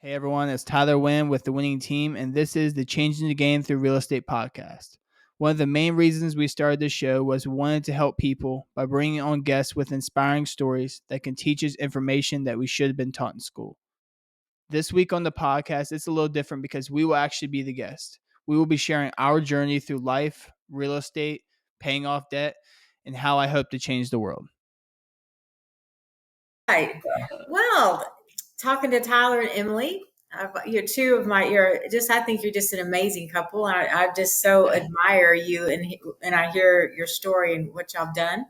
Hey everyone, it's Tyler Wynn with the Winning Team, and this is the Changing the Game Through Real Estate podcast. One of the main reasons we started this show was we wanted to help people by bringing on guests with inspiring stories that can teach us information that we should have been taught in school. This week on the podcast, it's a little different because we will actually be the guest. We will be sharing our journey through life, real estate, paying off debt, and how I hope to change the world. Right. Well, talking to Tyler and Emily, you're two of my. I think you're just an amazing couple. I just so admire you, and I hear your story and what y'all done.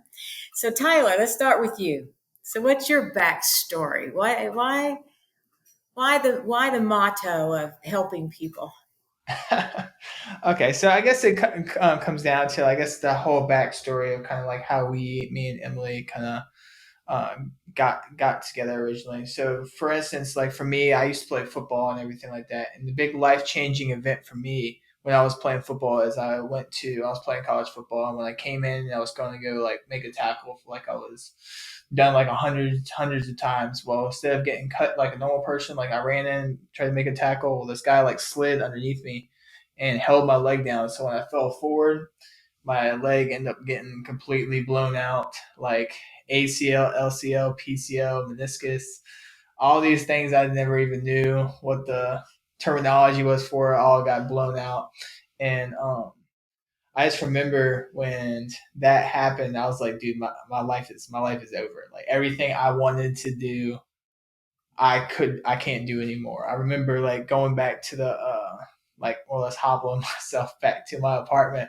So Tyler, let's start with you. So what's your backstory? Why the motto of helping people? Okay, so I guess it comes down to the whole backstory of kind of like how me and Emily kind of got together originally. So for instance, like for me, I used to play football and everything like that. And the big life-changing event for me when I was playing football is I was playing college football, and when I came in, I was going to go like make a tackle for like I was done like hundreds of times. Well, instead of getting cut like a normal person, like I ran in, tried to make a tackle. Well, this guy like slid underneath me and held my leg down. So when I fell forward, my leg ended up getting completely blown out, like ACL, LCL, PCL, meniscus, all these things I never even knew what the terminology was for, all got blown out. And I just remember when that happened, I was like, dude, my life is over. Like everything I wanted to do, I can't do anymore. I remember like going back to the like more or less hobbling myself back to my apartment,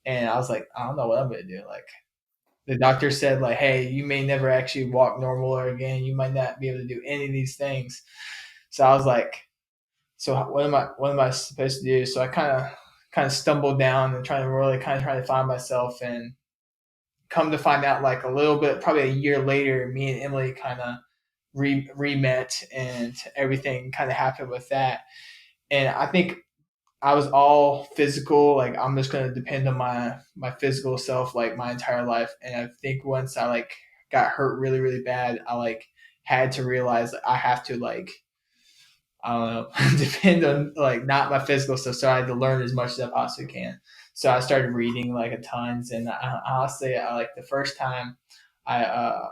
and I was like, I don't know what I'm gonna do. Like the doctor said, like, hey, you may never actually walk normal or again. You might not be able to do any of these things. So I was like, so what am I supposed to do? So I kind of stumbled down and trying to find myself, and come to find out like a little bit, probably a year later, me and Emily kind of re-met, and everything kind of happened with that. And I think I was all physical, like I'm just gonna depend on my physical self like my entire life. And I think once I like got hurt really, really bad, I like had to realize that I have to like I don't know depend on like not my physical stuff. So I had to learn as much as I possibly can. So I started reading like a tons, and honestly, I like the first time I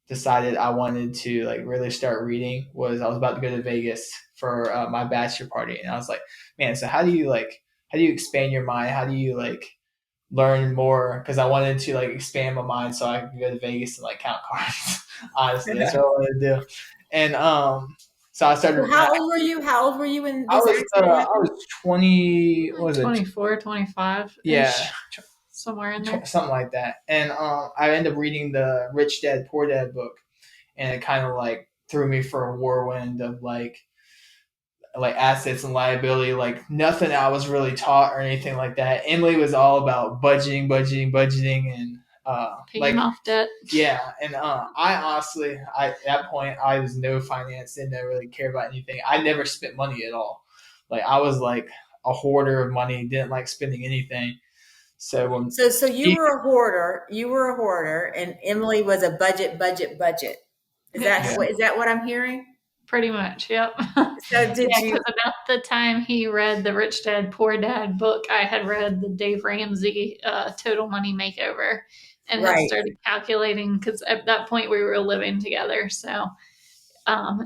decided I wanted to like really start reading was I was about to go to Vegas for my bachelor party, and I was like, man, so how do you expand your mind? How do you like learn more? Because I wanted to like expand my mind so I could go to Vegas and like count cards. Honestly, that's what I wanted to do. And so I started. So how old were you? How old were you when I this was accident happened? I was 20. What was it? 24, 25. Yeah. Somewhere in there. Something like that. And I ended up reading the Rich Dad Poor Dad book, and it kind of like threw me for a whirlwind of like assets and liability, like nothing I was really taught or anything like that. Emily was all about budgeting, and paying off debt. Yeah, and I honestly, at that point, I was no finance, didn't really care about anything. I never spent money at all. Like I was like a hoarder of money, didn't like spending anything. So you were a hoarder, and Emily was a budget. Is that what I'm hearing? Pretty much, yep. So did you? About the time he read the Rich Dad Poor Dad book, I had read the Dave Ramsey Total Money Makeover, and had started calculating because at that point we were living together. So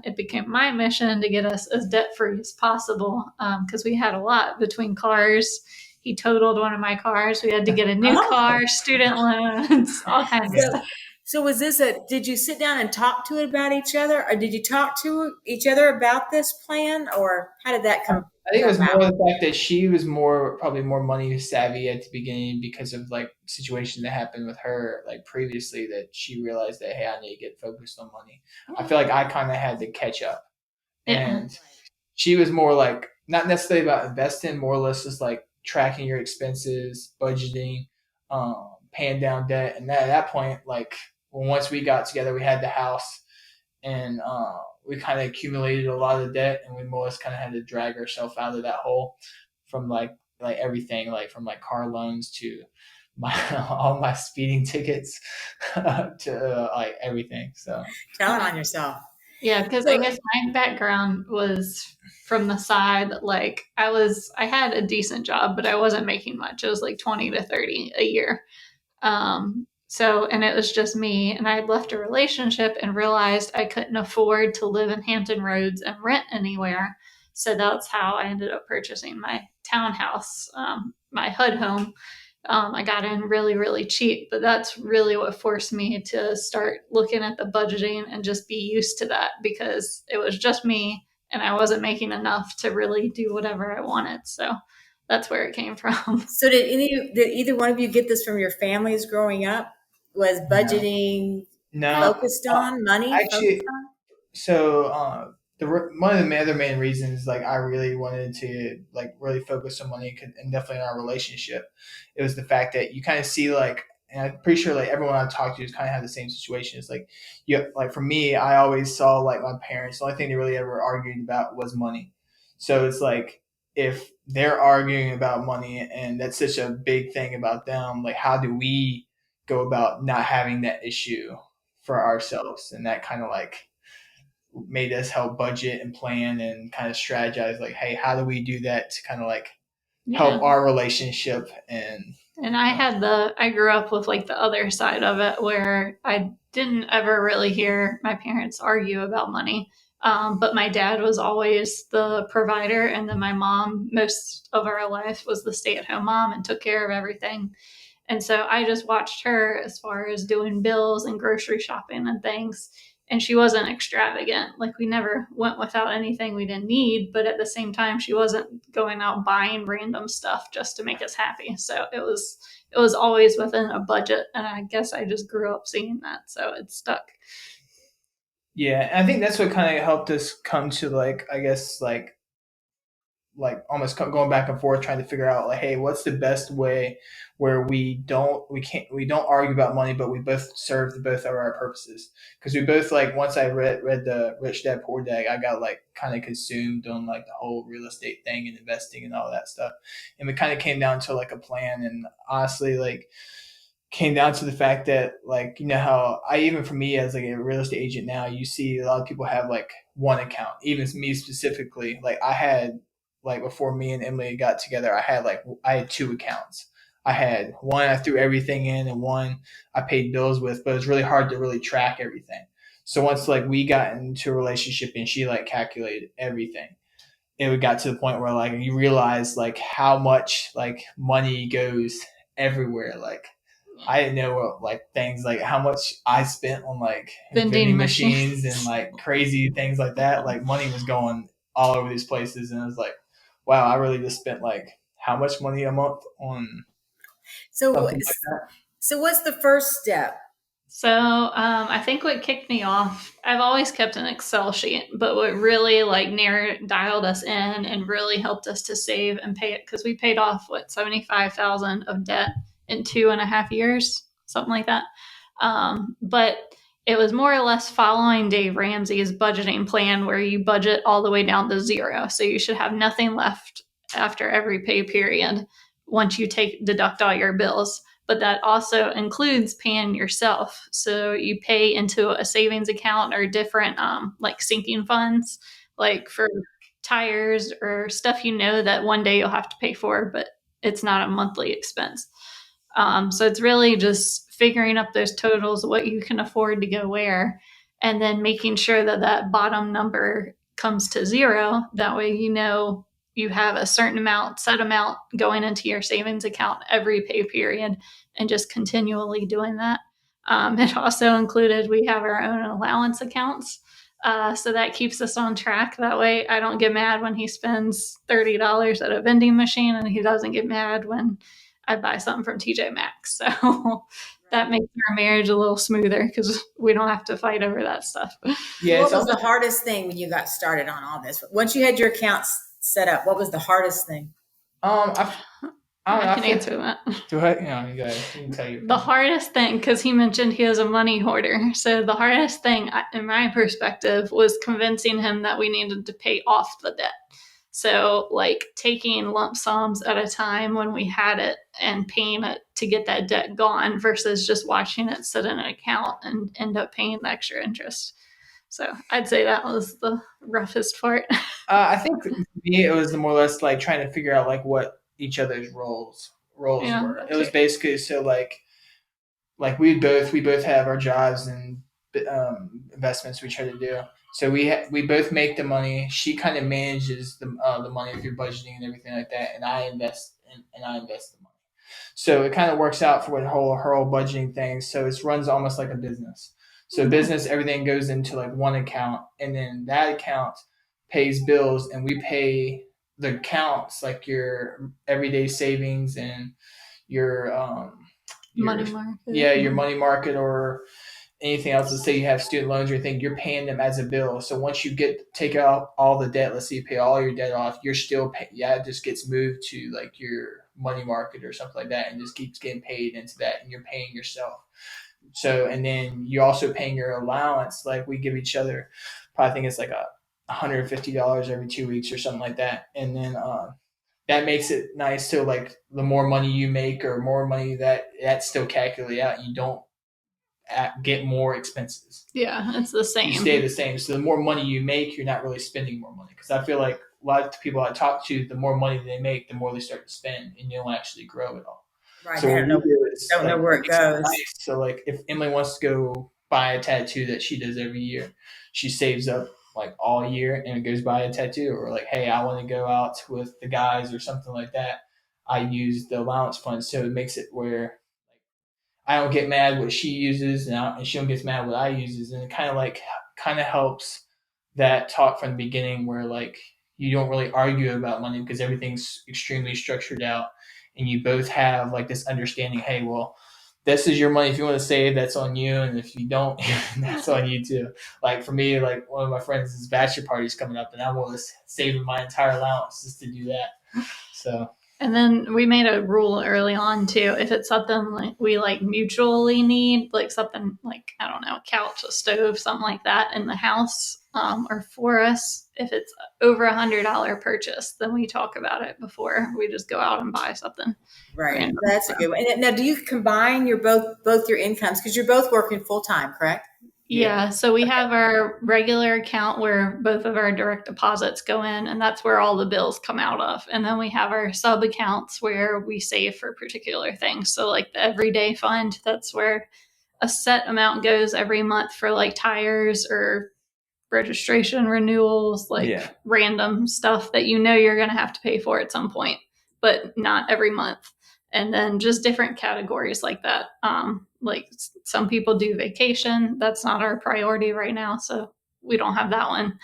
it became my mission to get us as debt free as possible because we had a lot between cars. He totaled one of my cars. We had to get a new car, student loans, all kinds of stuff. So was this did you sit down and talk to it about each other, or did you talk to each other about this plan, or how did that come? I think it was more the fact that she was probably more money savvy at the beginning because of like situation that happened with her like previously, that she realized that, hey, I need to get focused on money. I feel like I kind of had to catch up, and she was more like not necessarily about investing, more or less just like tracking your expenses, budgeting, paying down debt. And at that point, like once we got together, we had the house, and we kind of accumulated a lot of debt, and we more or less kind of had to drag ourselves out of that hole from like everything, like from like car loans to all my speeding tickets to like everything. So tell it on yourself. Yeah, because I So guess my background was from the side, like I had a decent job, but I wasn't making much. It was like 20 to 30 a year. And it was just me, and I had left a relationship and realized I couldn't afford to live in Hampton Roads and rent anywhere. So that's how I ended up purchasing my townhouse, my HUD home. I got in really, really cheap, but that's really what forced me to start looking at the budgeting and just be used to that because it was just me and I wasn't making enough to really do whatever I wanted. So that's where it came from. so did either one of you get this from your families growing up? Was No, budgeting no. focused on money focused Actually, on? so one of the other main reasons like I really wanted to like really focus on money and definitely in our relationship, it was the fact that you kind of see like, and I'm pretty sure like everyone I've talked to is kind of had the same situation. It's like you like for me, I always saw like my parents. The only thing they really ever argued about was money. So it's like if they're arguing about money and that's such a big thing about them, like how do we go about not having that issue for ourselves? And that kind of like made us help budget and plan and kind of strategize like, hey, how do we do that to kind of like Yeah. help our relationship? And I grew up with like the other side of it where I didn't ever really hear my parents argue about money. But my dad was always the provider, and then my mom, most of our life, was the stay at home mom and took care of everything. And so I just watched her as far as doing bills and grocery shopping and things. And she wasn't extravagant. Like we never went without anything we didn't need, but at the same time she wasn't going out buying random stuff just to make us happy. So it was always within a budget, and I guess I just grew up seeing that. So it stuck. Yeah, I think that's what kind of helped us come to like, I guess like almost going back and forth trying to figure out like, hey, what's the best way where we don't argue about money but we both serve the both of our purposes. Because we both like, once I read the Rich Dad Poor Dad, I got like kind of consumed on like the whole real estate thing and investing and all that stuff, and we kind of came down to like a plan. And honestly, like came down to the fact that like, you know how I, even for me as like a real estate agent now, you see a lot of people have like one account. Even me specifically, like I had, like before me and Emily got together, I had two accounts. I had one I threw everything in and one I paid bills with, but it's really hard to really track everything. So once like we got into a relationship and she like calculated everything, it got to the point where like you realize like how much like money goes everywhere. Like I didn't know what, like things like how much I spent on like Vending vending machine. machines and like crazy things like that. Like money was going all over these places, and I was like, wow, I really just spent like how much money a month on So something like that. so what's the first step? So I think what kicked me off, I've always kept an Excel sheet, but what really like narrowed dialed us in and really helped us to save and pay it, because we paid off what 75,000 of debt in 2.5 years, something like that. But it was more or less following Dave Ramsey's budgeting plan, where you budget all the way down to zero, so you should have nothing left after every pay period once you take deduct all your bills. But that also includes paying yourself. So you pay into a savings account or different like sinking funds, like for tires or stuff you know that one day you'll have to pay for, but it's not a monthly expense. So it's really just figuring up those totals, what you can afford to go where, and then making sure that that bottom number comes to zero. That way, you know you have a certain amount, set amount going into your savings account every pay period, and just continually doing that. It also included we have our own allowance accounts. So that keeps us on track. That way, I don't get mad when he spends $30 at a vending machine, and he doesn't get mad when I buy something from TJ Maxx. So that makes our marriage a little smoother because we don't have to fight over that stuff. So Yeah, what it's was the almost hardest thing when you got started on all this? Once you had your accounts set up, what was the hardest thing? I I don't know. I I can feel answer that. do I, you know, you guys you can tell your The opinion. hardest thing, because he mentioned he is a money hoarder. So the hardest thing, in my perspective, was convincing him that we needed to pay off the debt. So, like taking lump sums at a time when we had it and paying it to get that debt gone versus just watching it sit in an account and end up paying the extra interest. So I'd say that was the roughest part. I think for me, it was more or less like trying to figure out like what each other's roles Yeah, were. It was basically so like we both have our jobs and investments we try to do. So we both make the money. She kind of manages the money through budgeting and everything like that, and I invest the money. So it kind of works out for her whole budgeting thing. So it runs almost like a business. So business, everything goes into like one account, and then that account pays bills, and we pay the accounts like your everyday savings and your money market. Yeah, your money market or anything else. Let's say you have student loans or anything, you're paying them as a bill. So once you take out all the debt, let's say you pay all your debt off, you're still it just gets moved to like your money market or something like that, and just keeps getting paid into that, and you're paying yourself. So and then you're also paying your allowance. Like we give each other, probably think it's like $150 every 2 weeks or something like that, and then that makes it nice. So like the more money you make or more money that's still calculated out, you don't get more expenses. Yeah, it's the same. You stay the same. So the more money you make, you're not really spending more money. Because I feel like a lot of people I talk to, the more money they make, the more they start to spend, and you don't actually grow at all. Right. So don't know where it goes. Nice. So like if Emily wants to go buy a tattoo that she does every year, she saves up like all year and goes buy a tattoo. Or like, hey, I want to go out with the guys or something like that. I use the allowance fund, so it makes it where I don't get mad what she uses, and she don't get mad what I uses, and it kind of helps that talk from the beginning where like you don't really argue about money because everything's extremely structured out, and you both have like this understanding. Hey, well, this is your money. If you want to save, that's on you, and if you don't, that's on you too. Like for me, like one of my friends' bachelor party's coming up, and I'm willing to save my entire allowance just to do that. So. And then we made a rule early on too. If it's something like we like mutually need, like something like, I don't know, a couch, a stove, something like that in the house, or for us, if it's over $100 purchase, then we talk about it before we just go out and buy something. Right. Random. That's a good one. And now, do you combine your both your incomes because you're both working full time, correct? Yeah, so we have our regular account where both of our direct deposits go in, and that's where all the bills come out of. And then we have our sub accounts where we save for particular things. So like the everyday fund, that's where a set amount goes every month for like tires or registration renewals, like random stuff that you know you're going to have to pay for at some point, but not every month. And then just different categories like that. Like some people do vacation. That's not our priority right now, so we don't have that one.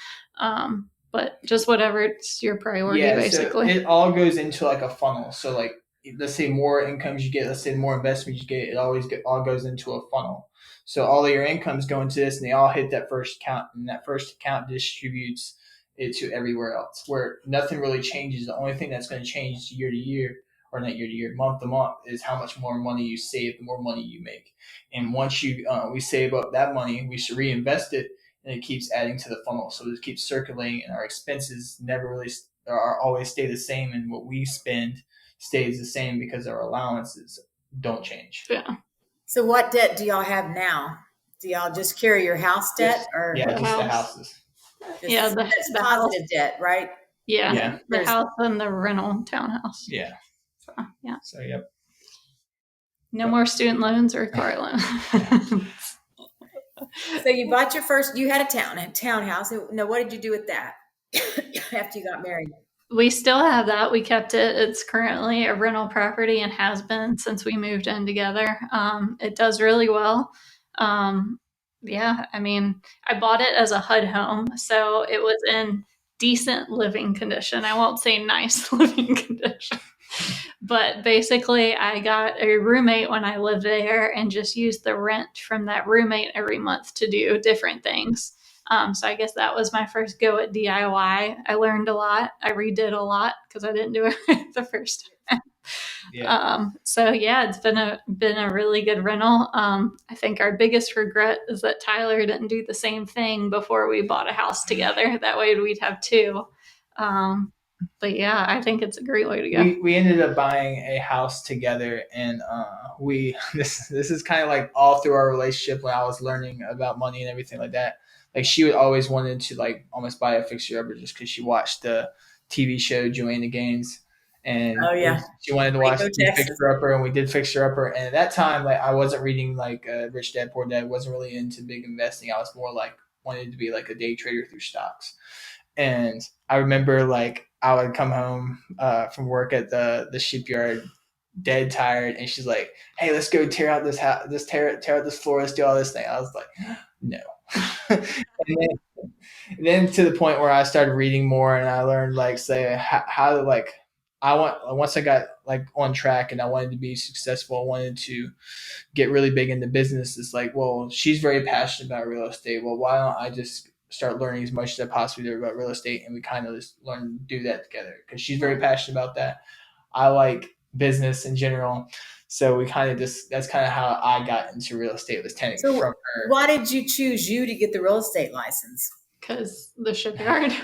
But just whatever it's your priority, basically. So it all goes into like a funnel. So like, let's say more incomes you get, let's say more investments you get, it all goes into a funnel. So all of your incomes go into this, and they all hit that first account, and that first account distributes it to everywhere else, where nothing really changes. The only thing that's going to change year to year, or not year to year, month to month, is how much more money you save, the more money you make. And once we save up that money, we should reinvest it, and it keeps adding to the funnel. So it keeps circulating, and our expenses never really are always stay the same, and what we spend stays the same because our allowances don't change. Yeah. So what debt do y'all have now? Do y'all just carry your house debt, or just the houses? That's positive debt, right? Yeah. The house and the rental townhouse. Yeah. So, yeah. So, yep. No more student loans or car loans. So you bought you had a townhouse. Now, what did you do with that after you got married? We still have that. We kept it. It's currently a rental property and has been since we moved in together. It does really well. Yeah, I mean, I bought it as a HUD home, so it was in decent living condition. I won't say nice living condition. But basically, I got a roommate when I lived there and just used the rent from that roommate every month to do different things. So I guess that was my first go at DIY. I learned a lot. I redid a lot because I didn't do it the first time. So yeah, it's been a really good rental. I think our biggest regret is that Tyler didn't do the same thing before we bought a house together. That way we'd have two. But yeah, I think it's a great way to go. We ended up buying a house together, and this is kind of like all through our relationship when I was learning about money and everything like that. like she would always wanted to like almost buy a fixer upper just because she watched the TV show Joanna Gaines, and Oh yeah, she wanted to watch Waco, the Texas. fixer upper, and we did fixer upper. And at that time, like I wasn't reading like Rich Dad Poor Dad, wasn't really into big investing. I was more like wanted to be like a day trader through stocks. And I remember like I would come home from work at the shipyard, dead tired, and she's like, "Hey, let's go tear out this house, tear out this floor, let's do all this thing." I was like, "No." and then to the point where I started reading more, and I learned like say how to like once I got like on track and I wanted to be successful, I wanted to get really big into business. It's like, well, she's very passionate about real estate. Well, why don't I just start learning as much as I possibly do about real estate, and we kind of just learn to do that together because she's very passionate about that. I like business in general. So we kind of just, that's kind of how I got into real estate, was technically from her. Why did you choose you to get the real estate license? Because the shipyard, he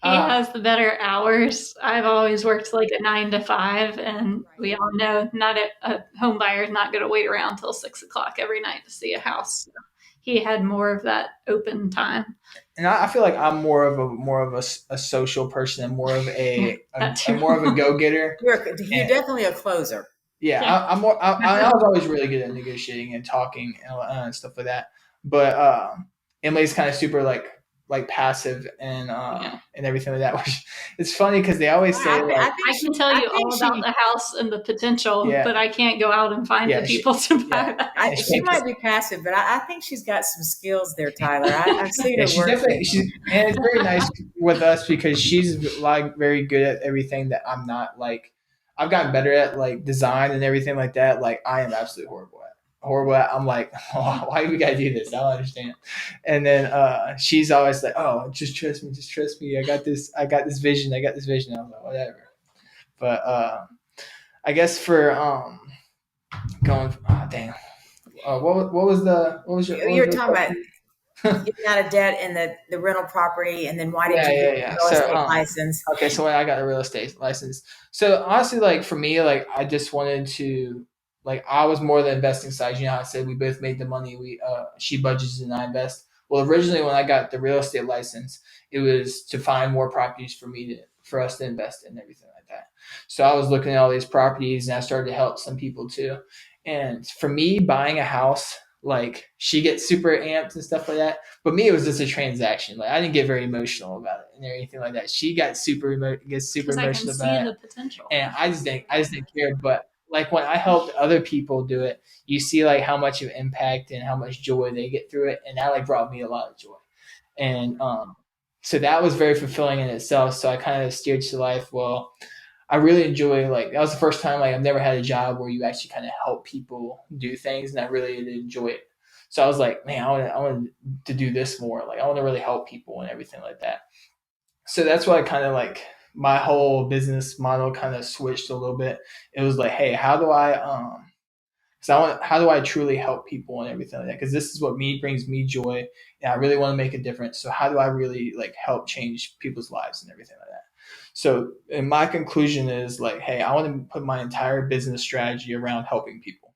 has the better hours. I've always worked like a 9 to 5, and we all know not a home buyer is not going to wait around till 6 o'clock every night to see a house. So he had more of that open time. And I feel like I'm more of a social person and more of a more of a go getter. You're definitely a closer. Yeah, I'm more. I was always really good at negotiating and talking and stuff like that. But Emily's kind of super like passive and and everything like that. Which it's funny because they always say I can tell you all about the house and the potential, but I can't go out and find the people to buy that. She might be passive, but I think she's got some skills there, Tyler. I've seen her work. And it's very nice with us because she's like very good at everything that I'm not. Like I've gotten better at like design and everything like that. Like I am absolutely horrible at. I'm like, oh, why do we gotta do this? I don't understand. And then she's always like, oh, just trust me. I got this vision. I was like, whatever. But I guess for going, oh dang, what was your talking about getting out of debt and the rental property, and then why did you get the real estate license? Okay, so when I got a real estate license, so honestly, like for me, like I just wanted to. Like I was more the investing side. You know how I said we both made the money. She budgets and I invest. Well, originally when I got the real estate license, it was to find more properties for us to invest in and everything like that. So I was looking at all these properties and I started to help some people too. And for me, buying a house, like she gets super amped and stuff like that. But me, it was just a transaction. Like I didn't get very emotional about it and anything like that. She got super emotional about it. The potential. And I just didn't care. But like when I helped other people do it, you see like how much of impact and how much joy they get through it. And that like brought me a lot of joy. And so that was very fulfilling in itself. So I kind of steered to life. Well, I really enjoy like that was the first time like I've never had a job where you actually kind of help people do things, and I really did enjoy it. So I was like, man, I want to do this more. Like I want to really help people and everything like that. So that's why I kind of like my whole business model kind of switched a little bit. It was like, hey, how do I how do I truly help people and everything like that? Because this is what brings me joy, and I really want to make a difference. So how do I really like help change people's lives and everything like that? So, and my conclusion is like, hey, I want to put my entire business strategy around helping people.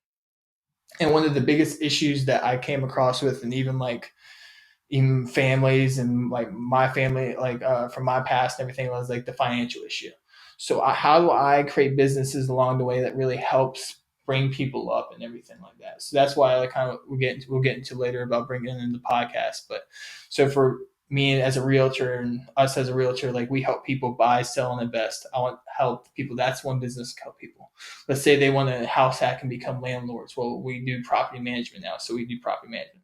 And one of the biggest issues that I came across with, and even families and like my family, like from my past and everything, was like the financial issue. So how do I create businesses along the way that really helps bring people up and everything like that? So that's why I kind of we'll get into later about bringing in the podcast. But so for me as a realtor and us as a realtor, like we help people buy, sell, and invest. I want to help people. That's one business to help people. Let's say they want a house hack and become landlords. Well, we do property management now, so we do property management.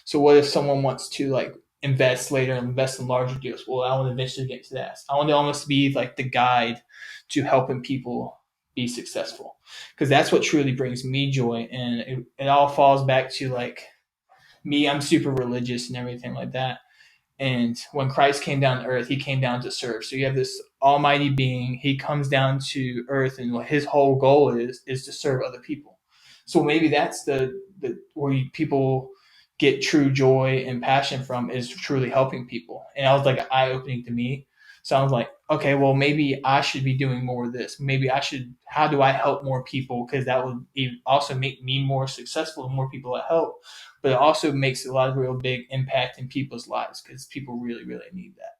So what if someone wants to like invest later and invest in larger deals? Well, I want to eventually get to that. I want to almost be like the guide to helping people be successful, because that's what truly brings me joy. And it all falls back to like me. I'm super religious and everything like that. And when Christ came down to earth, he came down to serve. So you have this almighty being. He comes down to earth, and his whole goal is to serve other people. So maybe that's the where people get true joy and passion from, is truly helping people. And I was like eye-opening to me. So I was like, okay, well, maybe I should be doing more of this. Maybe how do I help more people? Because that would also make me more successful. The more people I help, but it also makes a lot of real big impact in people's lives because people really, really need that.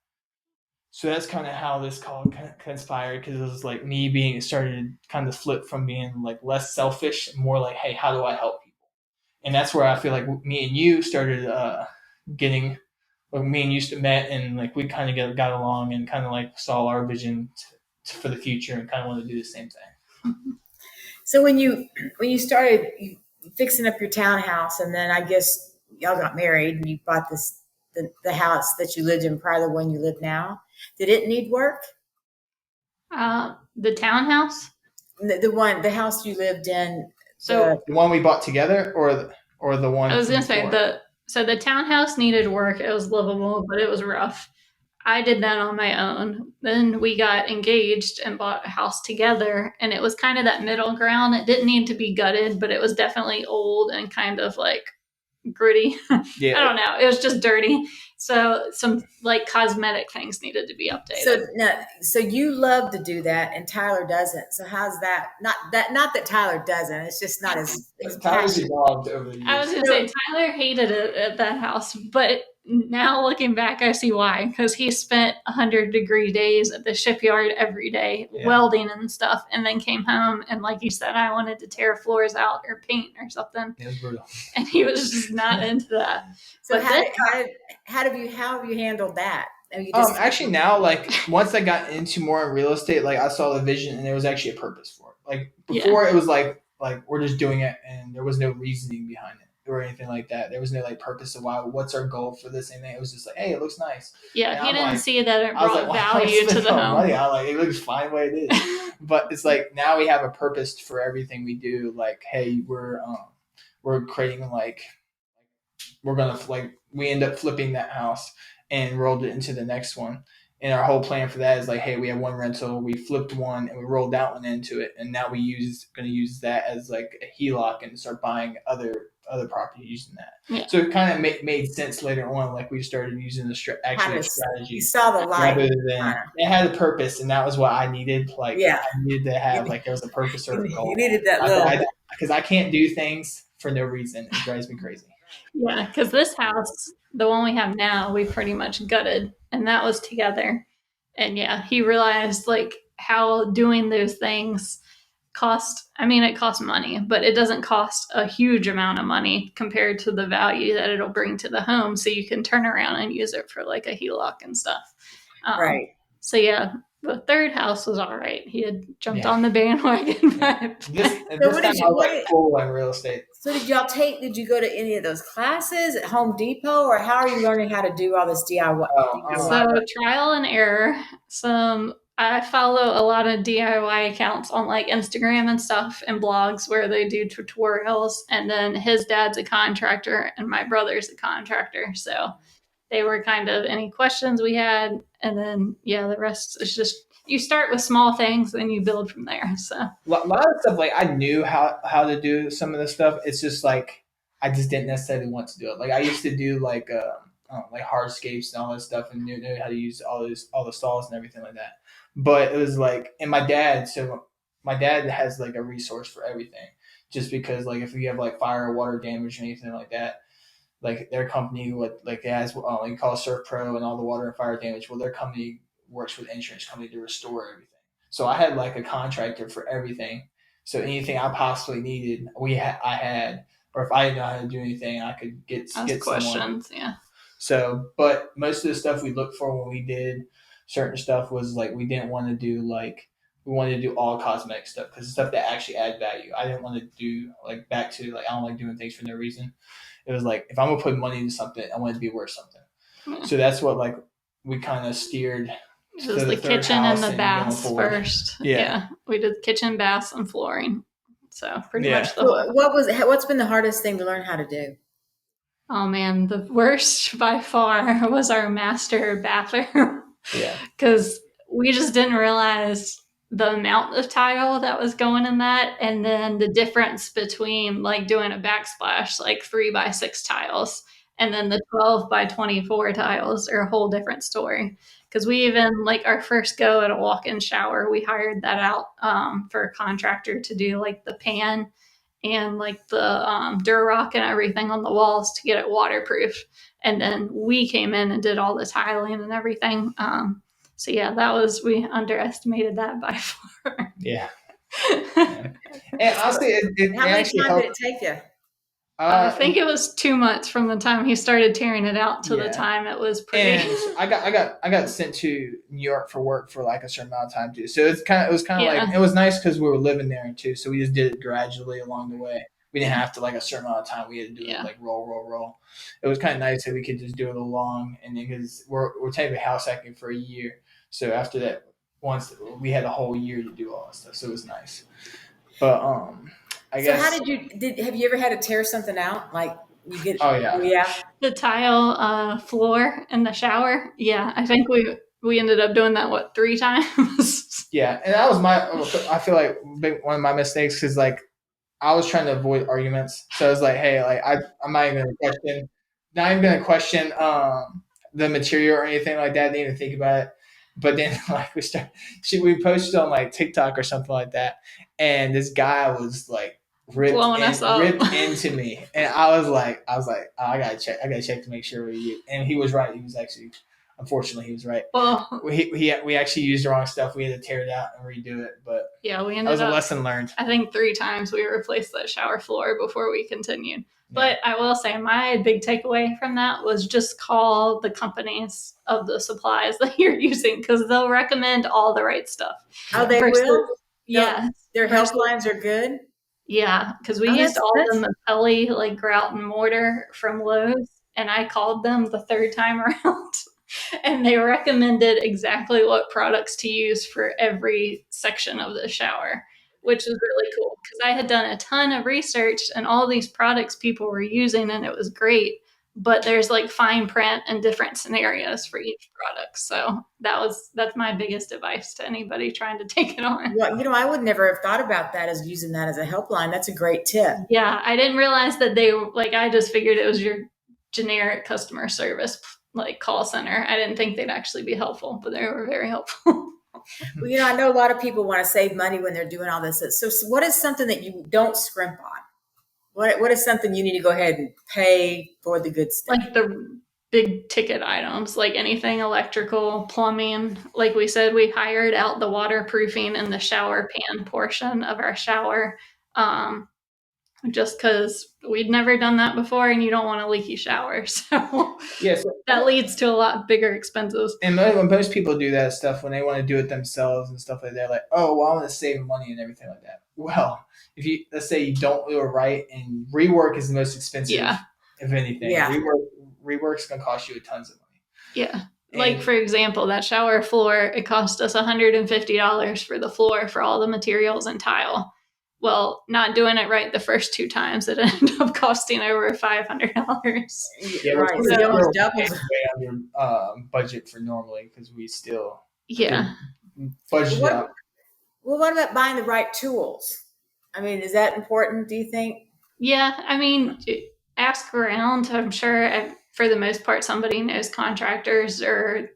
So that's kind of how this call conspired, because it was like me being started kind of flip from being like less selfish and more like, hey, how do I help people? And that's where I feel like me and you started getting, like me and you met, and like we kind of got along and kind of like saw our vision for the future and kind of wanted to do the same thing. So when you started fixing up your townhouse, and then I guess y'all got married and you bought the house that you lived in prior to the one you live now, did it need work? The townhouse? The house you lived in. So the one we bought together, or the one I was going to say before? the townhouse needed work. It was livable, but it was rough. I did that on my own. Then we got engaged and bought a house together, and it was kind of that middle ground. It didn't need to be gutted, but it was definitely old and kind of like gritty. Yeah. I don't know. It was just dirty. So some like cosmetic things needed to be updated. So you love to do that, and Tyler doesn't. So how's that? Not that Tyler doesn't. It's just not as Tyler's evolved over the years. I was going to say Tyler hated it at that house, but now looking back, I see why. Because he spent 100-degree days at the shipyard every day, welding and stuff, and then came home and, like you said, I wanted to tear floors out or paint or something. It was brutal. And he was just not into that. So how have you handled that? Actually now, like once I got into more in real estate, like I saw the vision and there was actually a purpose for it. Like before it was like we're just doing it and there was no reasoning behind it or anything like that. There was no like purpose of what's our goal for this and that. It was just like, hey, it looks nice. Yeah, and he didn't see that it brought value to the home. Money. I like, it looks fine the way it is. But it's like now we have a purpose for everything we do. Like, hey, we're creating we're gonna we end up flipping that house and rolled it into the next one. And our whole plan for that is like, hey, we have one rental, we flipped one, and we rolled that one into it, and now going to use that as like a HELOC and start buying other property using that. Yeah. So it kind of made sense later on, like we started using the strategy. You saw the light. Rather than it had a purpose, and that was what I needed. Like, I needed to have like there was a purpose or a goal. You needed that little, because I can't do things for no reason. It drives me crazy. Yeah, because this house, the one we have now, we pretty much gutted, and that was together. And yeah, he realized like how doing those things it costs money, but it doesn't cost a huge amount of money compared to the value that it'll bring to the home. So you can turn around and use it for like a HELOC and stuff. Right. So yeah, the third house was all right. He had jumped on the bandwagon. This time I was like full on real estate. So did you go to any of those classes at Home Depot, or how are you learning how to do all this DIY? So trial and error. I follow a lot of DIY accounts on like Instagram and stuff and blogs where they do tutorials. And then his dad's a contractor and my brother's a contractor. So they were kind of any questions we had. And then, the rest is just, you start with small things and you build from there. So a lot of stuff, like I knew how to do some of the stuff. It's just like, I just didn't necessarily want to do it. Like I used to do like hardscapes and all that stuff and knew how to use all the stalls and everything like that. But it was like, and my dad has like a resource for everything, just because like if you have like fire or water damage or anything like that, like their company has what you call Surf Pro and all the water and fire damage. Well, their company works with insurance company to restore everything. So I had like a contractor for everything. So anything I possibly needed, I had, or if I didn't know how to do anything, I could get questions. Someone. Yeah. So, but most of the stuff we looked for when we did certain stuff was like we didn't want to do we wanted to do all cosmetic stuff because the stuff that actually add value. I didn't want to do I don't like doing things for no reason. It was like if I'm gonna put money into something, I want it to be worth something. Yeah. So that's what we kind of steered. It was the kitchen and the baths first. Yeah, we did kitchen, baths, and flooring. So pretty much the whole. What's been the hardest thing to learn how to do? Oh man, the worst by far was our master bathroom. Yeah. Because we just didn't realize the amount of tile that was going in that, and then the difference between like doing a backsplash, like 3x6 tiles, and then the 12x24 tiles are a whole different story. Because we even like our first go at a walk-in shower, we hired that out for a contractor to do like the pan and like the Durarock and everything on the walls to get it waterproof. And then we came in and did all the tiling and everything. So yeah, we underestimated that by far. Yeah. And honestly, How many times did it take you? I think it was 2 months from the time he started tearing it out to the time it was pretty. And I got sent to New York for work for like a certain amount of time too. So it was kind of like, it was nice because we were living there too. So we just did it gradually along the way. We didn't have to like a certain amount of time. We had to do it like roll. It was kind of nice that we could just do it along, and because we're technically house hacking for a year. So after that, once we had a whole year to do all that stuff, so it was nice. But I guess. So how have you ever had to tear something out? Like you get? Oh yeah. The tile floor in the shower. Yeah, I think we ended up doing that 3 times. Yeah, and that was I feel like one of my mistakes because like I was trying to avoid arguments, so I was like, hey, like I'm not even gonna question the material or anything like that. I didn't even think about it. But then like we posted on like TikTok or something like that, and this guy was like ripped into me, and I was like, oh, I gotta check to make sure we're you. And he was right. He was actually, unfortunately, he was right. Well, we actually used the wrong stuff. We had to tear it out and redo it. But yeah, we ended that was a lesson learned. I think 3 times we replaced that shower floor before we continued. But I will say my big takeaway from that was just call the companies of the supplies that you're using, because they'll recommend all the right stuff. Oh, they will? Yeah. Their helplines are good? Yeah, because we used all the Mapelli like grout and mortar from Lowe's, and I called them the 3rd time around. And they recommended exactly what products to use for every section of the shower, which was really cool because I had done a ton of research and all these products people were using, and it was great. But there's like fine print and different scenarios for each product. So that's my biggest advice to anybody trying to take it on. Well, I would never have thought about that as using that as a helpline. That's a great tip. Yeah, I didn't realize that I just figured it was your generic customer service like call center. I didn't think they'd actually be helpful, but they were very helpful. Well, I know a lot of people want to save money when they're doing all this. So what is something that you don't scrimp on? What is something you need to go ahead and pay for the good stuff? Like the big ticket items, like anything electrical, plumbing. Like we said, we hired out the waterproofing and the shower pan portion of our shower. Just because we'd never done that before, and you don't want a leaky shower. So that leads to a lot bigger expenses. And when most people do that stuff, when they want to do it themselves and stuff like that, like, oh, well, I want to save money and everything like that. Well, let's say you don't do it right, and rework is the most expensive, if anything. Yeah. Rework's going to cost you tons of money. Yeah. Like, for example, that shower floor, it cost us $150 for the floor for all the materials and tile. Well, not doing it right the first 2 times, it ended up costing over $500. Yeah, right. So almost doubled under budget for normally because we still budget out. Well, what about buying the right tools? I mean, is that important, do you think? Yeah, I mean, ask around. I'm sure for the most part somebody knows contractors or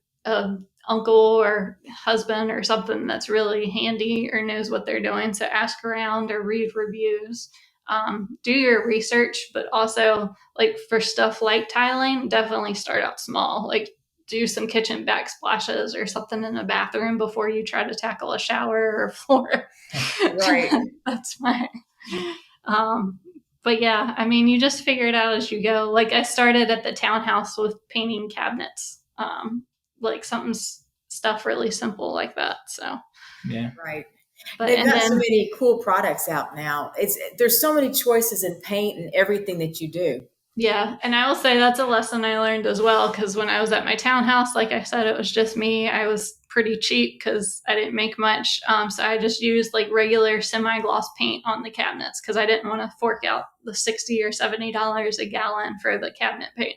uncle or husband or something that's really handy or knows what they're doing. So ask around or read reviews. Do your research, but also like for stuff like tiling, definitely start out small. Like do some kitchen backsplashes or something in the bathroom before you try to tackle a shower or floor. Right. That's fine. But yeah, I mean, you just figure it out as you go. Like I started at the townhouse with painting cabinets. Like stuff really simple like that. So yeah, right. But they've got so many cool products out now. There's so many choices in paint and everything that you do. Yeah, and I will say that's a lesson I learned as well, because when I was at my townhouse, like I said, it was just me. I was pretty cheap because I didn't make much, so I just used like regular semi-gloss paint on the cabinets because I didn't want to fork out the $60 or $70 a gallon for the cabinet paint.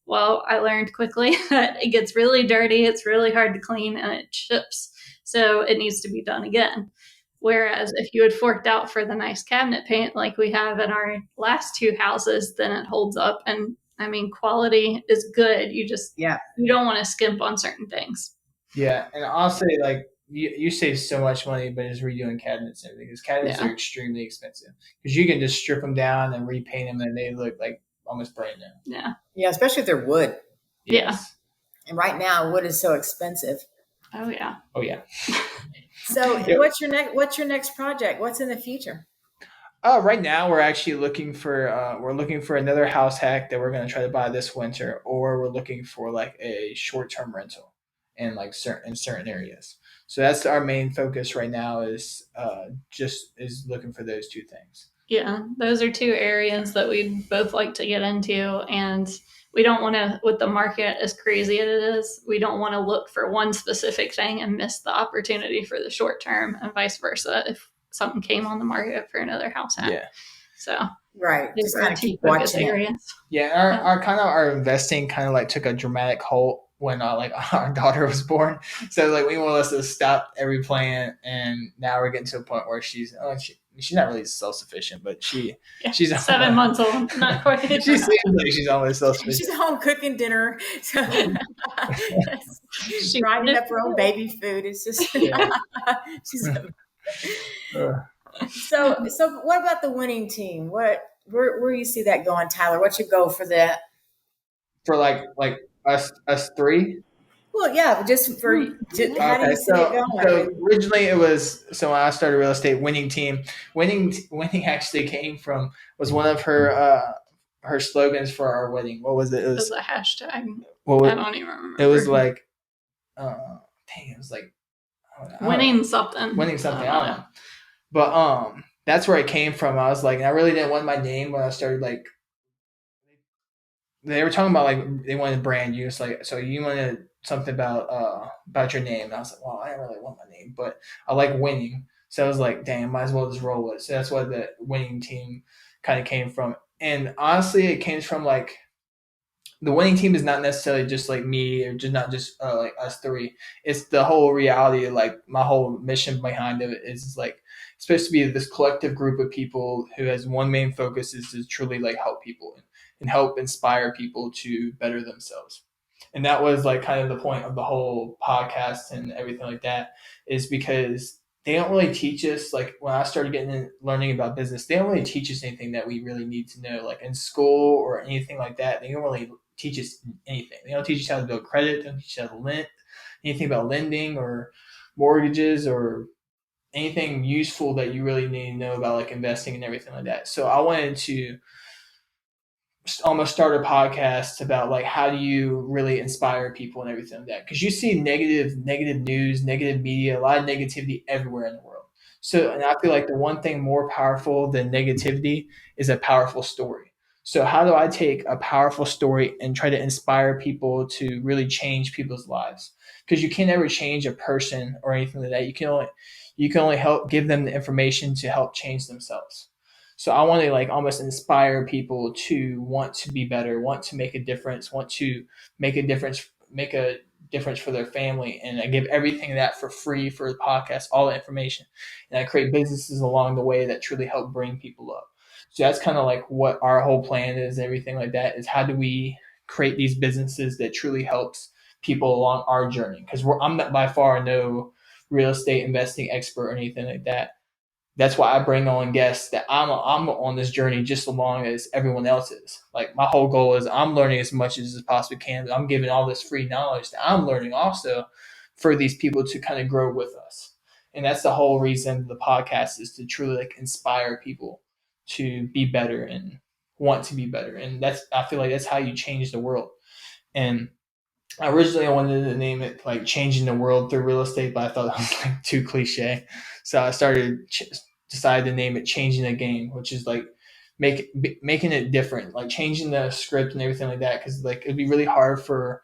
Well, I learned quickly that it gets really dirty, it's really hard to clean, and it chips, so it needs to be done again. Whereas if you had forked out for the nice cabinet paint like we have in our last 2 houses, then it holds up. And I mean, quality is good. You just, you don't want to skimp on certain things. Yeah. And I'll say like you save so much money, but it's redoing cabinets and everything. Because cabinets are extremely expensive. Because you can just strip them down and repaint them, and they look like almost brand new. Yeah. Yeah, especially if they're wood. Yes. And right now, wood is so expensive. Oh yeah. Oh yeah. So what's your next project? What's in the future? Right now we're actually looking for another house hack that we're going to try to buy this winter, or we're looking for like a short term rental in like certain areas. So that's our main focus right now is just is looking for those two things. Yeah, those are two areas that we'd both like to get into, and we don't want to, with the market as crazy as it is, we don't want to look for one specific thing and miss the opportunity for the short term, and vice versa if something came on the market for another house hack. Yeah. So right, these are our two focus areas. Yeah, our investing kind of like took a dramatic halt when like our daughter was born. So like we wanted us to stop every plan, and now we're getting to a point where she's not really self sufficient, but she's 7 months old, not quite. She seems like she's almost self sufficient. She's home cooking dinner, so she's grinding up her own baby food. It's just she's. So what about the winning team? Where you see that going, Tyler? What's your goal for that? For like us three? Well, yeah, just for how do you see it going? So originally it was when I started real estate, winning team. Winning actually was one of her slogans for our wedding. What was it? It was a hashtag. I don't even remember. It was like, it was like winning something. Winning something. I don't know. But that's where it came from. I was like, I really didn't want my name when I started like. They were talking about like they wanted to brand you. It's like, so you wanted something about your name. And I was like, well, I don't really want my name, but I like winning. So I was like, damn, might as well just roll with it. So that's why the winning team kind of came from. And honestly, it came from like the winning team is not necessarily just like me or just not just like us three. It's the whole reality of like my whole mission behind it is like it's supposed to be this collective group of people who has one main focus is to truly like help people and help inspire people to better themselves. And that was like kind of the point of the whole podcast and everything like that is because they don't really teach us, like when I started learning about business, they don't really teach us anything that we really need to know, like in school or anything like that. They don't really teach us anything. They don't teach us how to build credit. They don't teach us how to lend, anything about lending or mortgages or anything useful that you really need to know about like investing and everything like that. So I wanted to almost start a podcast about like how do you really inspire people and everything like that, because you see negative news, negative media, a lot of negativity everywhere in the world. So, and I feel like the one thing more powerful than negativity is a powerful story. So how do I take a powerful story and try to inspire people to really change people's lives? Because you can never change a person or anything like that. You can only help give them the information to help change themselves. So I want to like almost inspire people to want to be better, want to make a difference, want to make a difference for their family. And I give everything that for free for the podcast, all the information. And I create businesses along the way that truly help bring people up. So that's kind of like what our whole plan is, everything like that is how do we create these businesses that truly helps people along our journey? Because I'm not by far no real estate investing expert or anything like that. That's why I bring on guests that I'm on this journey just as long as everyone else is. Like my whole goal is I'm learning as much as I possibly can. But I'm giving all this free knowledge that I'm learning also for these people to kind of grow with us. And that's the whole reason the podcast is to truly like inspire people to be better and want to be better. And I feel like that's how you change the world. And originally I wanted to name it like changing the world through real estate, but I thought that was like too cliche. So I decided to name it changing the game, which is like making it different, like changing the script and everything like that. Cause like, it'd be really hard for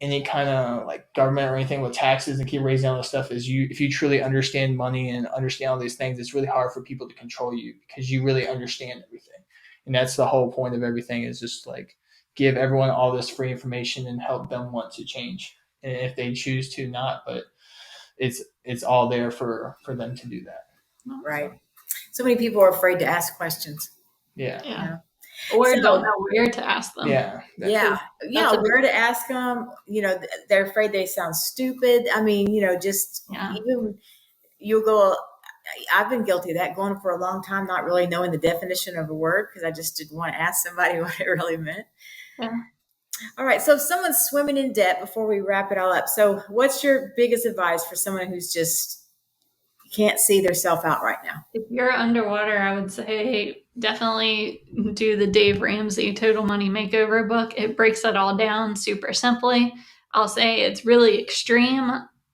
any kind of like government or anything with taxes and keep raising all this stuff if you truly understand money and understand all these things, it's really hard for people to control you because you really understand everything. And that's the whole point of everything is just like, give everyone all this free information and help them want to change. And if they choose to not, but it's all there for them to do that. Right. So many people are afraid to ask questions. Yeah. Yeah. or don't So know where to ask them. Yeah. yeah, where to ask them. They're afraid they sound stupid. I mean, just even you'll go. I've been guilty of that, going for a long time, not really knowing the definition of a word because I just didn't want to ask somebody what it really meant. Yeah. All right. So if someone's swimming in debt, before we wrap it all up, so what's your biggest advice for someone who's just can't see themselves out right now? If you're underwater, I would say definitely do the Dave Ramsey Total Money Makeover book. It breaks it all down super simply. I'll say it's really extreme,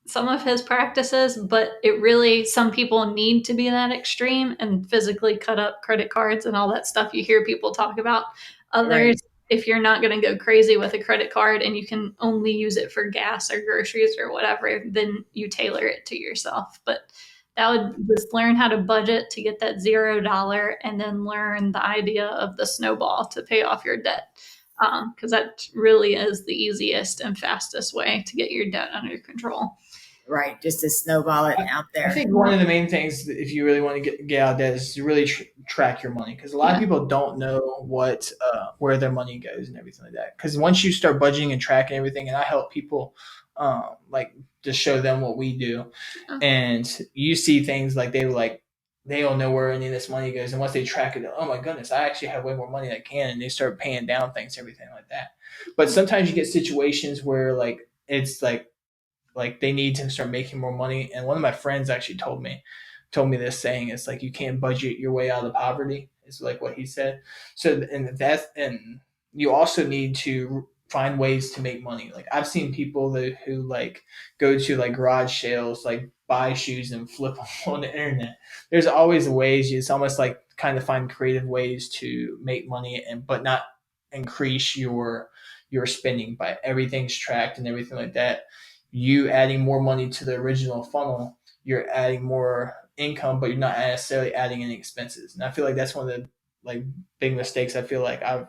some of his practices, but some people need to be that extreme and physically cut up credit cards and all that stuff you hear people talk about. Others, Right. if you're not going to go crazy with a credit card and you can only use it for gas or groceries or whatever, then you tailor it to yourself. But that would just learn how to budget to get that $0 and then learn the idea of the snowball to pay off your debt. Because that really is the easiest and fastest way to get your debt under control. Right. Just to snowball it out there. I think one of the main things, if you really want to get out of debt, is to really track your money, because a lot of people don't know where their money goes and everything like that. Because once you start budgeting and tracking everything, and I help people like just show them what we do, and you see things like they don't know where any of this money goes, and once they track it, oh my goodness, I actually have way more money than I can, and they start paying down things, everything like that. But sometimes you get situations where it's like they need to start making more money. And one of my friends actually told me this saying, it's like, you can't budget your way out of poverty, is like what he said. So, and you also need to find ways to make money. Like I've seen people who like go to like garage sales, like buy shoes and flip them on the internet. There's always ways. It's almost like kind of find creative ways to make money, but not increase your spending. By everything's tracked and everything like that, you adding more money to the original funnel, you're adding more income, but you're not necessarily adding any expenses. And I feel like that's one of the big mistakes I feel like I've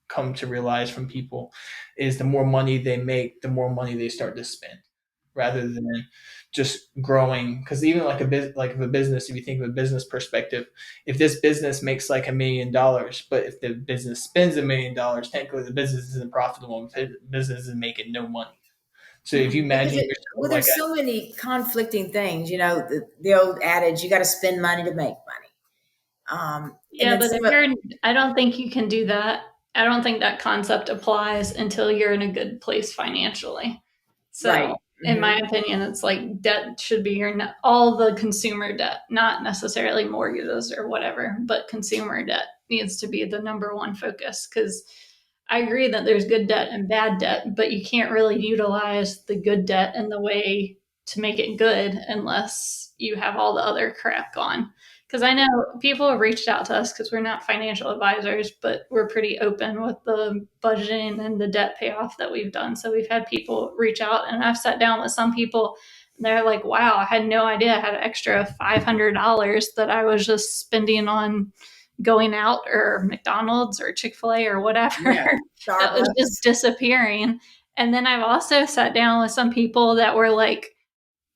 come to realize from people, is the more money they make, the more money they start to spend, rather than just growing. Because even like if a business, if you think of a business perspective, if this business makes like $1 million, but if the business spends $1 million, technically the business isn't profitable and the business is making no money. So if you imagine yourself there's so many conflicting things, the old adage, you got to spend money to make money. I don't think you can do that. I don't think that concept applies until you're in a good place financially. So right. In my opinion, it's like debt should be all the consumer debt, not necessarily mortgages or whatever, but consumer debt needs to be the number one focus. Because I agree that there's good debt and bad debt, but you can't really utilize the good debt in the way to make it good unless you have all the other crap gone. Because I know people have reached out to us because we're not financial advisors, but we're pretty open with the budgeting and the debt payoff that we've done. So we've had people reach out, and I've sat down with some people, and they're like, wow, I had no idea I had an extra $500 that I was just spending on going out or McDonald's or Chick-fil-A or whatever. Yeah, that was just disappearing. And then I've also sat down with some people that were like,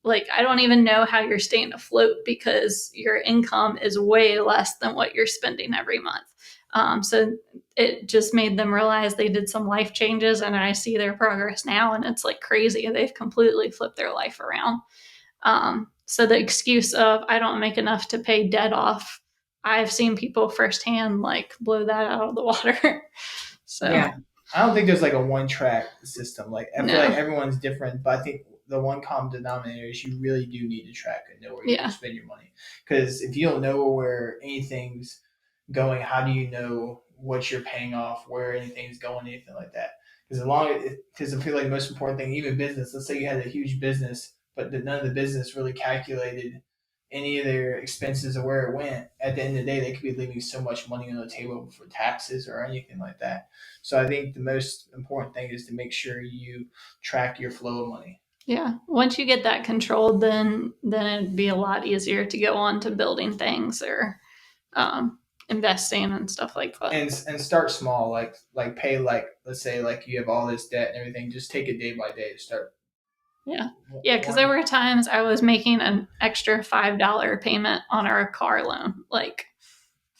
I don't even know how you're staying afloat because your income is way less than what you're spending every month. So it just made them realize they did some life changes, and I see their progress now, and it's like crazy. They've completely flipped their life around. So the excuse of I don't make enough to pay debt off, I've seen people firsthand like blow that out of the water. So yeah, I don't think there's like a one track system. Like I feel like everyone's different, but I think the one common denominator is you really do need to track and know where you spend your money. Because if you don't know where anything's going, how do you know what you're paying off, where anything's going, anything like that? Because I feel like the most important thing, even business. Let's say you had a huge business, but none of the business really calculated any of their expenses or where it went. At the end of the day, they could be leaving so much money on the table for taxes or anything like that. So I think the most important thing is to make sure you track your flow of money. Yeah. Once you get that controlled, then it'd be a lot easier to go on to building things or investing and stuff like that. And start small, like pay, like let's say like you have all this debt and everything, just take it day by day to start. Yeah. Because there were times I was making an extra $5 payment on our car loan. Like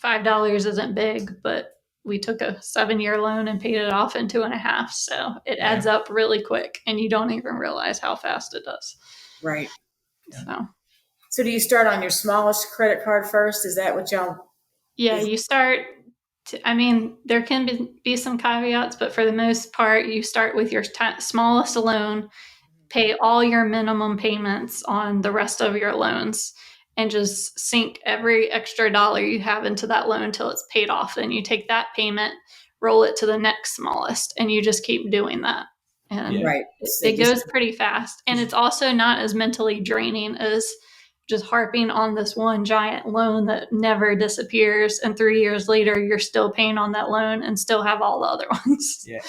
$5 isn't big, but we took a 7-year loan and paid it off in 2.5. So it adds up really quick, and you don't even realize how fast it does. Right. Yeah. So do you start on your smallest credit card first? Is that what y'all? Yeah, you start. There can be some caveats, but for the most part, you start with your smallest loan, pay all your minimum payments on the rest of your loans, and just sink every extra dollar you have into that loan until it's paid off. Then you take that payment, roll it to the next smallest, and you just keep doing that. And Right. it goes pretty fast. And it's also not as mentally draining as just harping on this one giant loan that never disappears. And 3 years later, you're still paying on that loan and still have all the other ones. Yeah.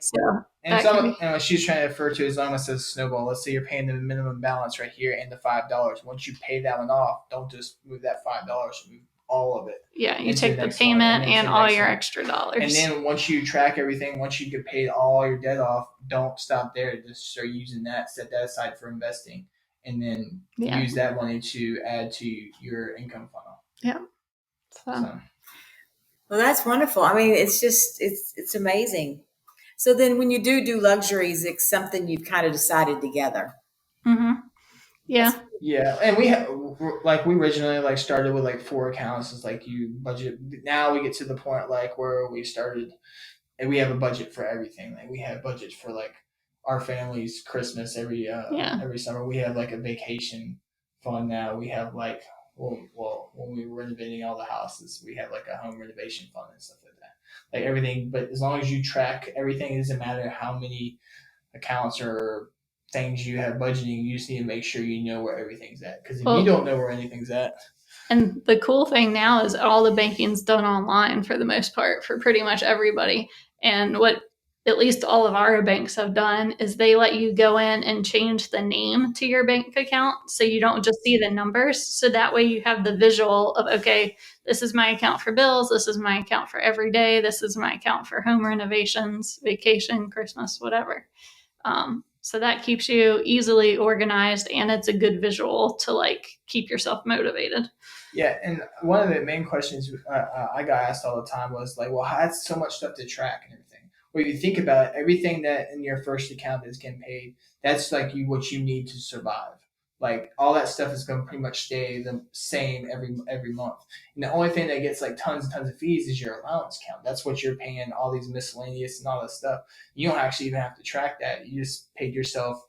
So and what she's trying to refer to is almost as a snowball. Let's say you're paying the minimum balance right here and the $5. Once you pay that one off, don't just move that $5. Move all of it. Yeah, you take the payment and all your extra dollars. And then once you track everything, once you get paid all your debt off, don't stop there. Just start using that. Set that aside for investing, and then use that money to add to your income funnel. Yeah. So. Well, that's wonderful. I mean, it's just it's amazing. So then, when you do luxuries, it's something you've kind of decided together. Mm-hmm. Yeah. Yeah, and we originally started with 4 accounts. It's like you budget. Now we get to the point where we started, and we have a budget for everything. Like we have budgets for our family's Christmas every summer. We have a vacation fund now. We have when we were renovating all the houses, we have a home renovation fund and stuff like that. Everything, but as long as you track everything, it doesn't matter how many accounts or things you have budgeting, you just need to make sure you know where everything's at. Because if you don't know where anything's at. And the cool thing now is all the banking's done online for the most part for pretty much everybody. And what at least all of our banks have done is they let you go in and change the name to your bank account. So you don't just see the numbers. So that way you have the visual of, okay, this is my account for bills. This is my account for every day. This is my account for home renovations, vacation, Christmas, whatever. So that keeps you easily organized, and it's a good visual to keep yourself motivated. Yeah, and one of the main questions I got asked all the time was well, that's so much stuff to track and everything. Well, if you think about it, everything that in your first account is getting paid, that's what you need to survive. All that stuff is going to pretty much stay the same every month. And the only thing that gets tons and tons of fees is your allowance account. That's what you're paying all these miscellaneous and all that stuff. You don't actually even have to track that. You just paid yourself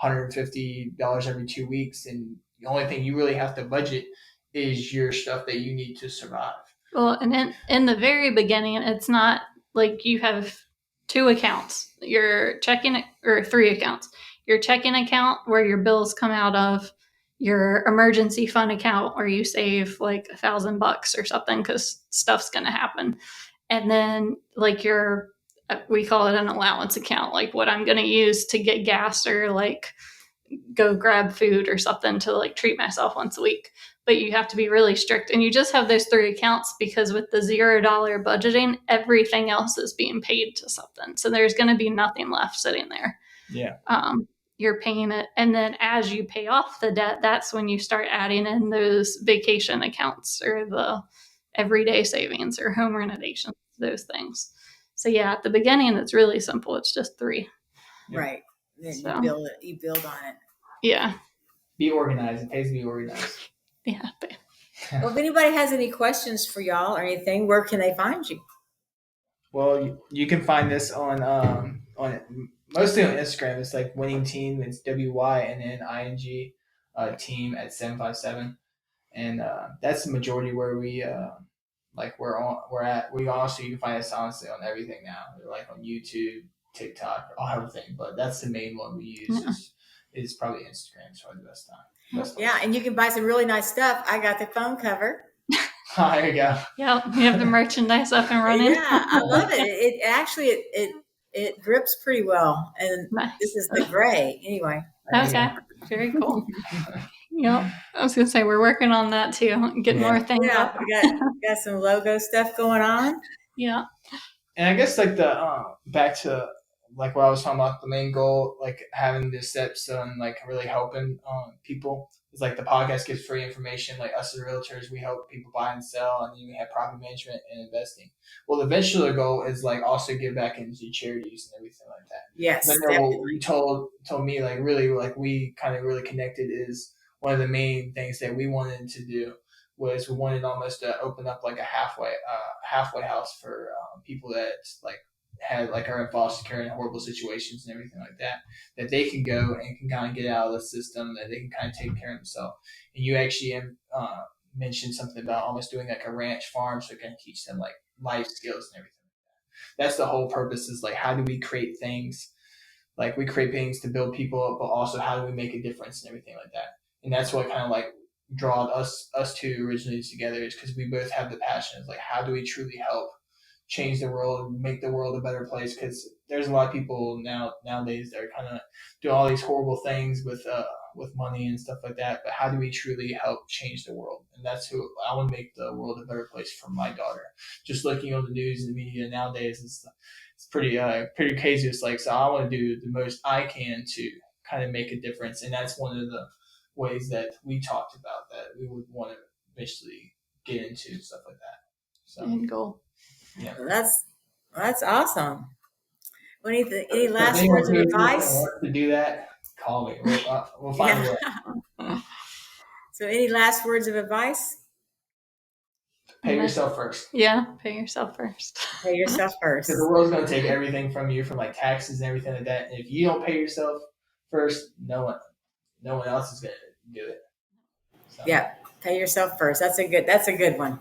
$150 every 2 weeks, and the only thing you really have to budget is your stuff that you need to survive. Well, and in the very beginning, it's not you have 2 accounts. Your checking or 3 accounts. Your checking account where your bills come out of, your emergency fund account where you save $1,000 or something because stuff's going to happen. And then your, we call it an allowance account, what I'm going to use to get gas or go grab food or something to treat myself once a week. But you have to be really strict. And you just have those 3 accounts because with the $0 budgeting, everything else is being paid to something. So there's going to be nothing left sitting there. Yeah. You're paying it. And then as you pay off the debt, that's when you start adding in those vacation accounts or the everyday savings or home renovations, those things. So yeah, at the beginning, it's really simple. It's just 3. Right. Then you build on it. Yeah. Be organized. It pays to be organized. Yeah. Well, if anybody has any questions for y'all or anything, where can they find you? Well, you can find this on mostly on Instagram. It's Winning Team. It's WYNNING team at 757, and that's the majority where we we're at. We also, you can find us honestly on everything now. We're on YouTube, TikTok, everything. But that's the main one we use. Is probably Instagram. It's probably the best time. Yeah, and you can buy some really nice stuff. I got the phone cover. Oh, there you go. Yeah, you have the merchandise up and running. Yeah, I love it. It actually it grips pretty well, and This is the gray anyway. Okay, very cool. Yep, I was gonna say we're working on that too. Get more things. Yeah, we got some logo stuff going on. Yeah, and I guess the back to what I was talking about, the main goal, having the steps and really helping people. It's like the podcast gives free information. Like us as realtors, we help people buy and sell, and then we have property management and investing. Well, eventually the goal is like also give back into charities and everything like that. Yes, And then what you told me, like really, like we kind of really connected is one of the main things that we wanted to do was we wanted almost to open up like a halfway house for people that like had like are in foster care and horrible situations and everything like that, that they can go and can kind of get out of the system, that they can kind of take care of themselves. And you actually mentioned something about almost doing like a ranch farm, so it can teach them like life skills and everything. That's the whole purpose, is like how do we create things, like we create things to build people up, but also how do we make a difference and everything like that. And that's what kind of like draw us two originally together, is because we both have the passion of like how do we truly help change the world, make the world a better place, because there's a lot of people nowadays that are kind of doing all these horrible things with money and stuff like that, but how do we truly help change the world? And that's who I want to make the world a better place for my daughter. Just looking on the news and media nowadays, it's pretty crazy. It's like, so I want to do the most I can to kind of make a difference, and that's one of the ways that we talked about that we would want to eventually get into, stuff like that. So end goal. Yeah, that's awesome. Any last words of advice? To do that, call me. We'll find a way. So, any last words of advice? Pay yourself first. Yeah, pay yourself first. Pay yourself first. Because the world's going to take everything from you, from like taxes and everything like that. And if you don't pay yourself first, no one else is going to do it. So. Yeah, pay yourself first. That's a good one.